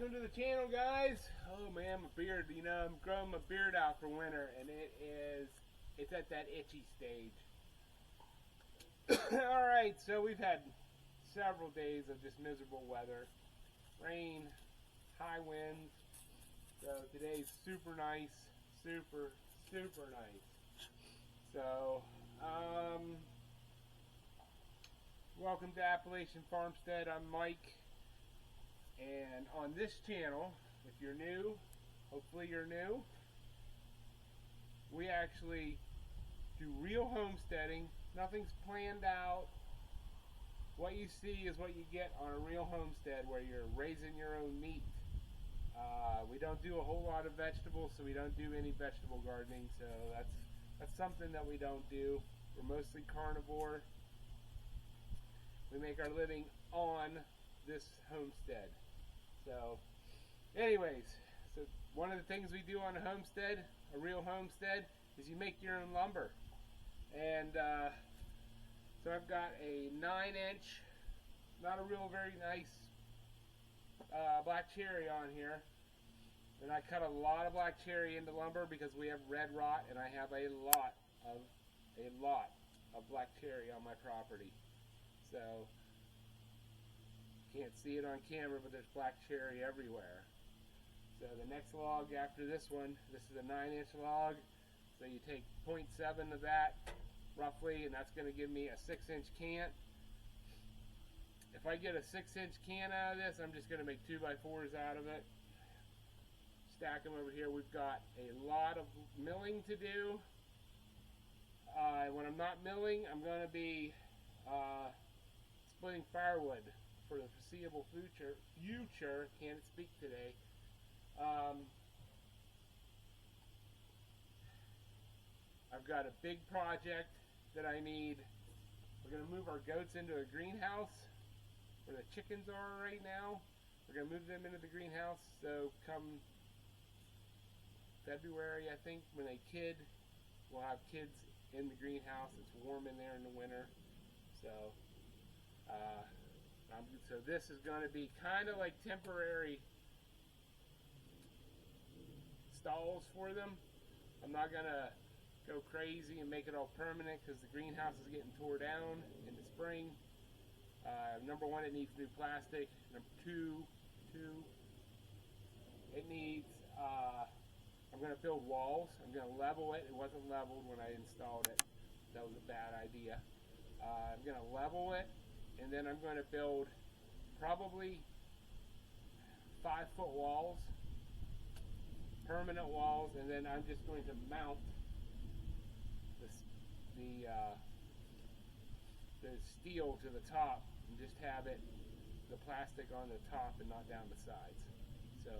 welcome to the channel, guys. Oh man, my beard, I'm growing my beard out for winter, and it's at that itchy stage. Alright, so we've had several days of just miserable weather. Rain, high winds. So today's super nice, super nice. So, welcome to Appalachian Farmstead. I'm Mike. And on this channel, if you're new, hopefully you're new, we actually do real homesteading. Nothing's planned out. What you see is what you get on a real homestead where you're raising your own meat. We don't do a whole lot of vegetables, so we don't do any vegetable gardening, so that's something that we don't do. We're mostly carnivore. We make our living on this homestead. So, anyways, so one of the things we do on a homestead, a real homestead, is you make your own lumber. And so I've got a 9-inch, not a real very nice black cherry on here. And I cut a lot of black cherry into lumber because we have red rot, and I have a lot of black cherry on my property. So can't see it on camera, but there's black cherry everywhere. So the next log after this one, this is a 9-inch log, so you take 0.7 of that roughly, and that's going to give me a 6-inch can. If I get a 6-inch can out of this, I'm just going to make 2x4s out of it. Stack them over here. We've got a lot of milling to do. When I'm not milling, I'm going to be splitting firewood for the foreseeable future. Can't speak today. I've got a big project that I need. We're going to move our goats into a greenhouse where the chickens are right now. We're going to move them into the greenhouse, so come February, I think, when they kid, we'll have kids in the greenhouse. It's warm in there in the winter. So so this is going to be kind of like temporary stalls for them. I'm not going to go crazy and make it all permanent because the greenhouse is getting tore down in the spring. Number one, it needs new plastic. Number two, it needs, I'm going to build walls. I'm going to level it. It wasn't leveled when I installed it. That was a bad idea. I'm going to level it, and then I'm going to build probably 5-foot walls, permanent walls, and then I'm just going to mount the steel to the top and just have it, the plastic on the top and not down the sides. So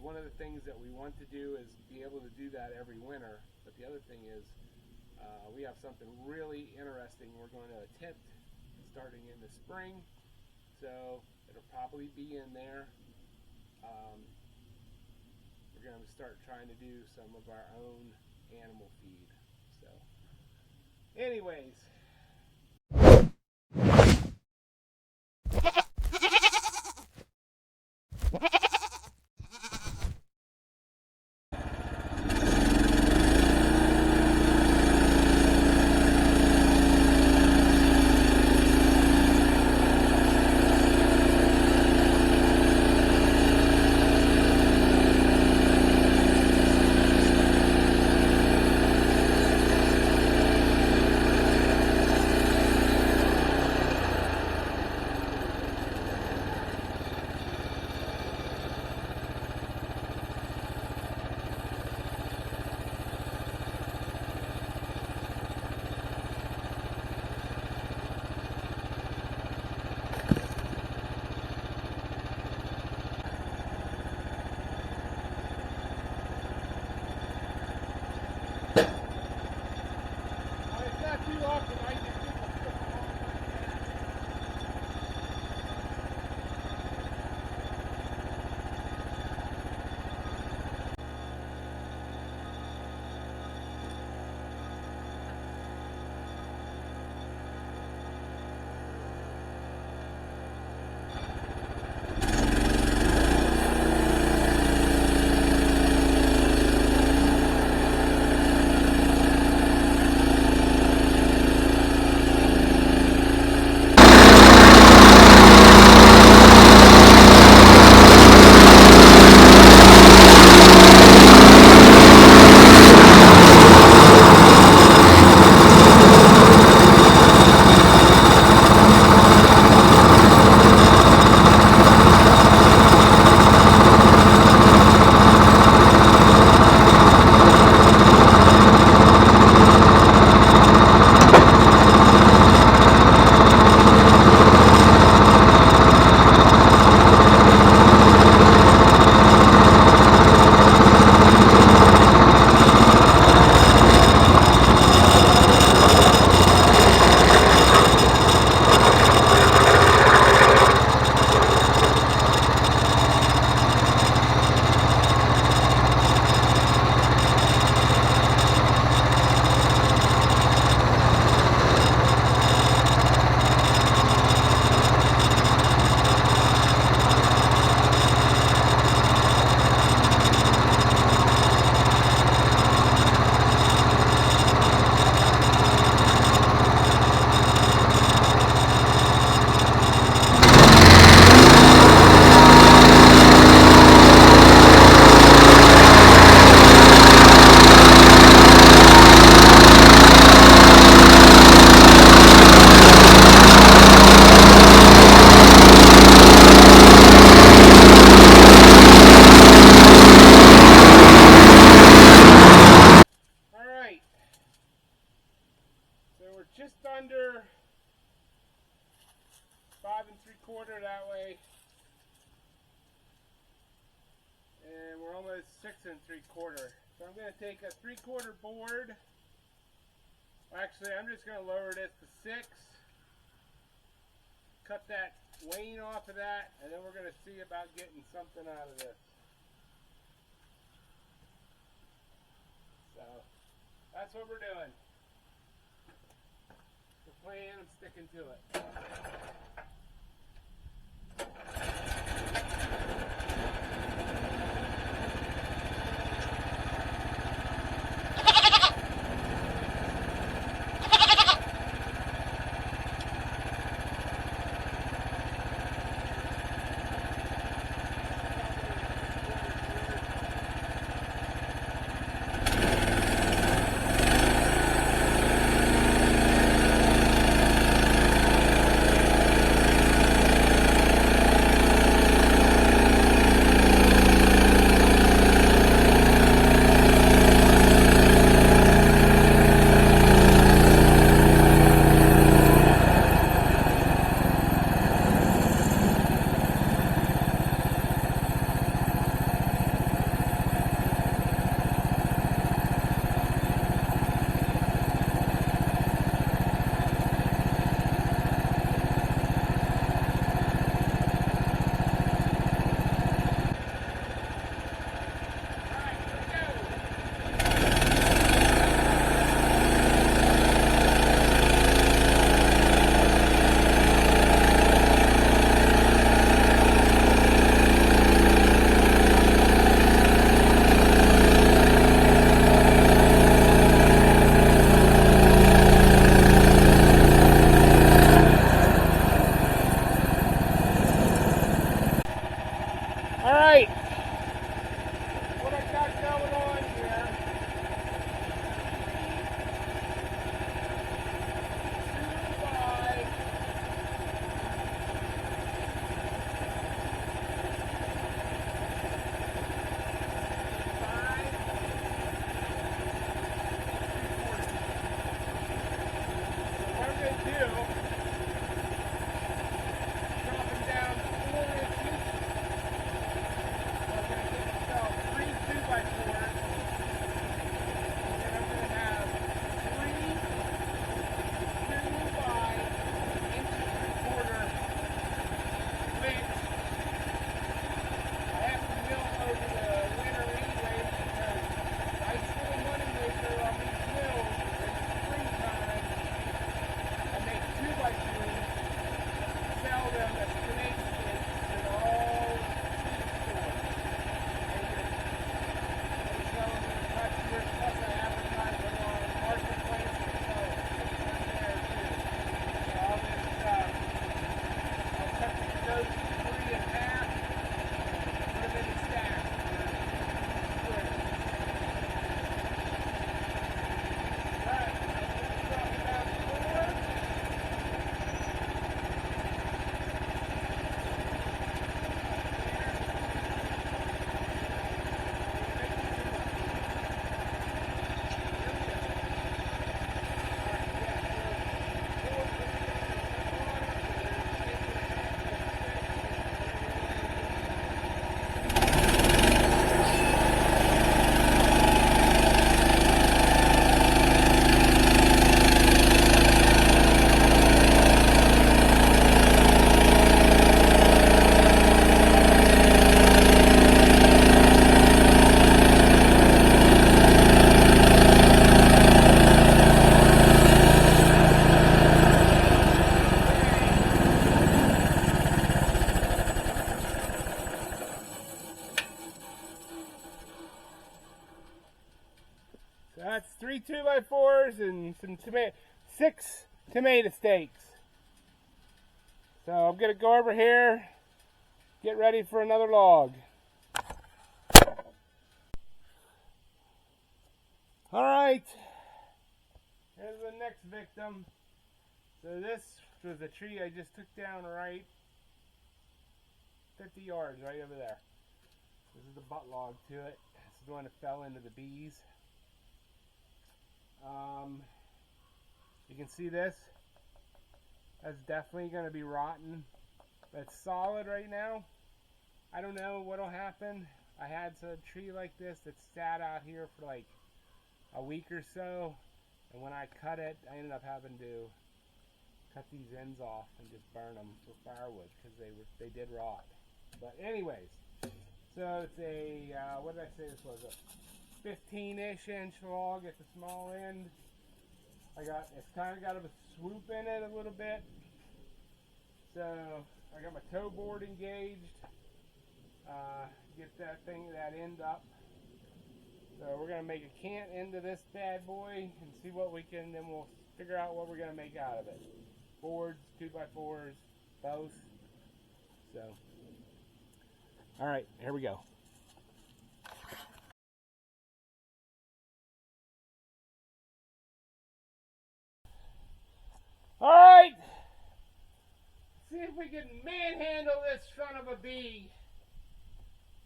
one of the things that we want to do is be able to do that every winter, but the other thing is we have something really interesting we're going to attempt starting in the spring, so it'll probably be in there. We're going to start trying to do some of our own animal feed. So anyways, 3/4 that way. And we're almost 6 3/4. So I'm going to take a 3/4 board. Actually, I'm just going to lower this to 6. Cut that wane off of that, and then we're going to see about getting something out of this. So that's what we're doing. The plan, I'm sticking to it. That's 3 2x4s and some 6 tomato steaks. So I'm going to go over here, get ready for another log. Alright, here's the next victim. So this was a tree I just took down right 50 yards right over there. This is the butt log to it. This is the one that fell into the bees. You can see this. That's definitely going to be rotten. that's solid right now. I don't know what'll happen. I had a tree like this that sat out here for like a week or so, and when I cut it, I ended up having to cut these ends off and just burn them for firewood because they did rot. But anyways, so it's a what did I say this was, a 15-ish inch log at the small end. It's kind of got a swoop in it a little bit. So I got my toe board engaged. Get that end up. So we're gonna make a cant into this bad boy and see what we can. Then we'll figure out what we're gonna make out of it. Boards, 2x4s, both. So, all right, here we go. All right, see if we can manhandle this son of a bee.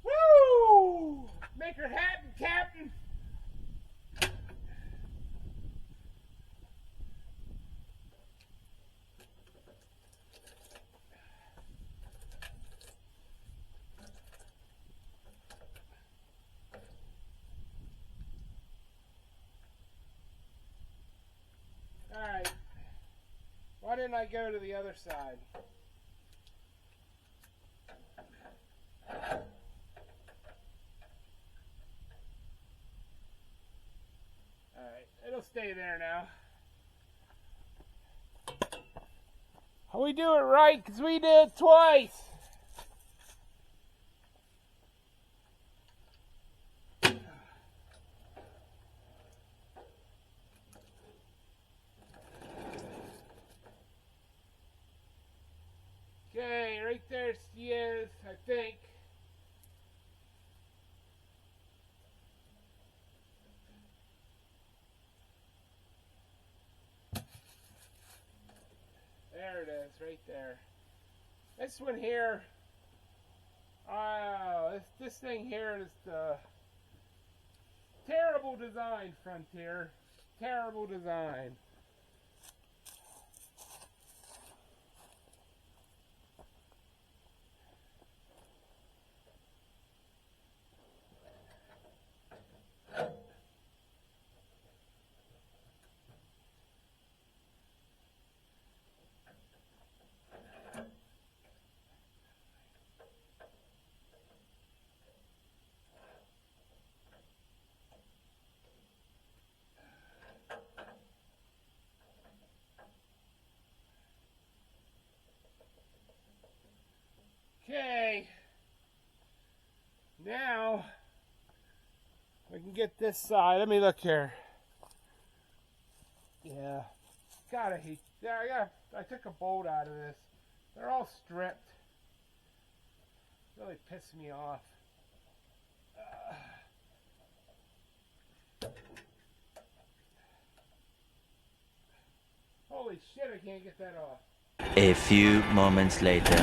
Woo! Make her happen, Captain. All right. Why didn't I go to the other side? Alright, it'll stay there now. We do it right because we did it twice. Okay, right there she is, I think. There it is, right there. This one here, this thing here is the terrible design, Frontier. Terrible design. Okay, now we can get this side. Let me look here. Yeah, gotta hate. Yeah, I took a bolt out of this. They're all stripped. Really pissed me off. Holy shit! I can't get that off. A few moments later.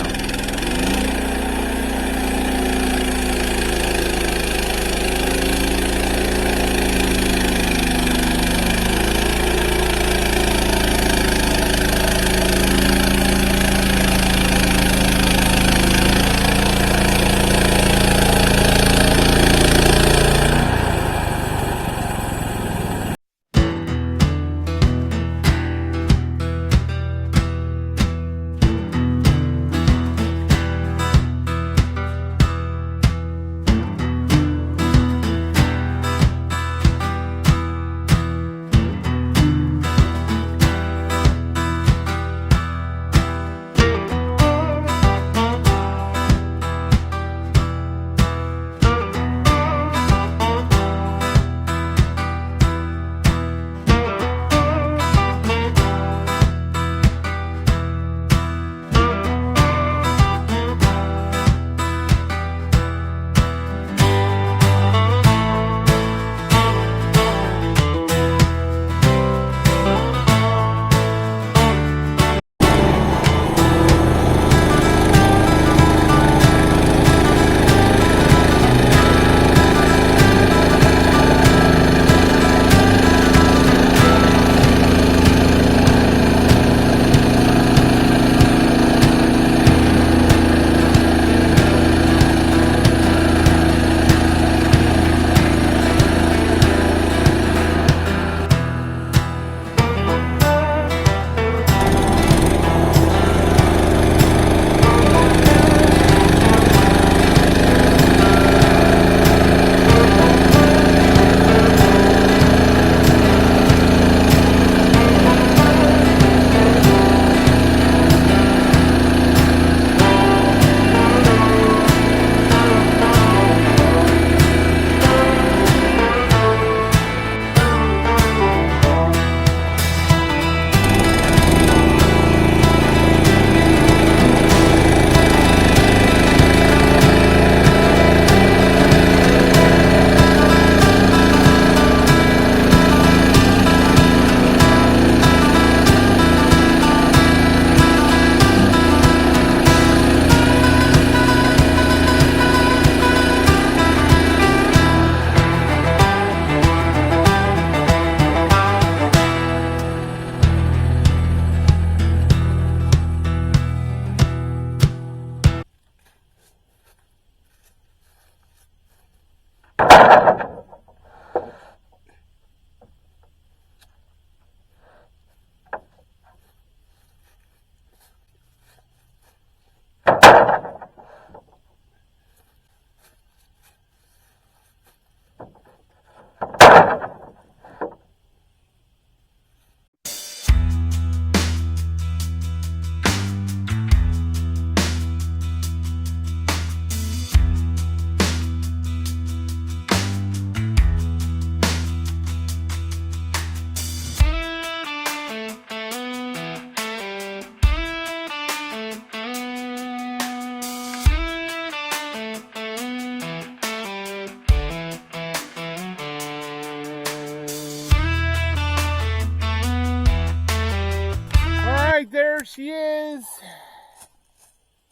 Alright, there she is.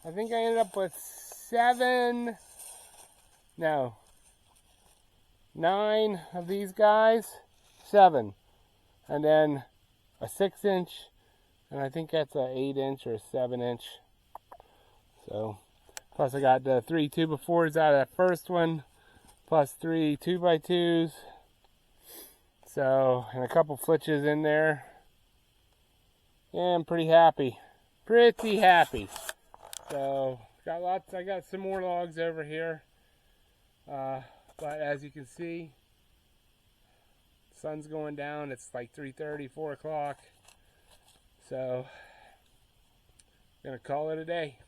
I think I ended up with 9 of these guys. 7. And then a 6-inch, and I think that's an 8-inch or a 7-inch. So, plus I got the 3 2x4s out of that first one, plus 3 2x2s. So, and a couple flitches in there. Yeah, I'm pretty happy. Pretty happy. So, I got some more logs over here. But as you can see, the sun's going down. It's like 3:30, 4 o'clock. So, I'm gonna call it a day.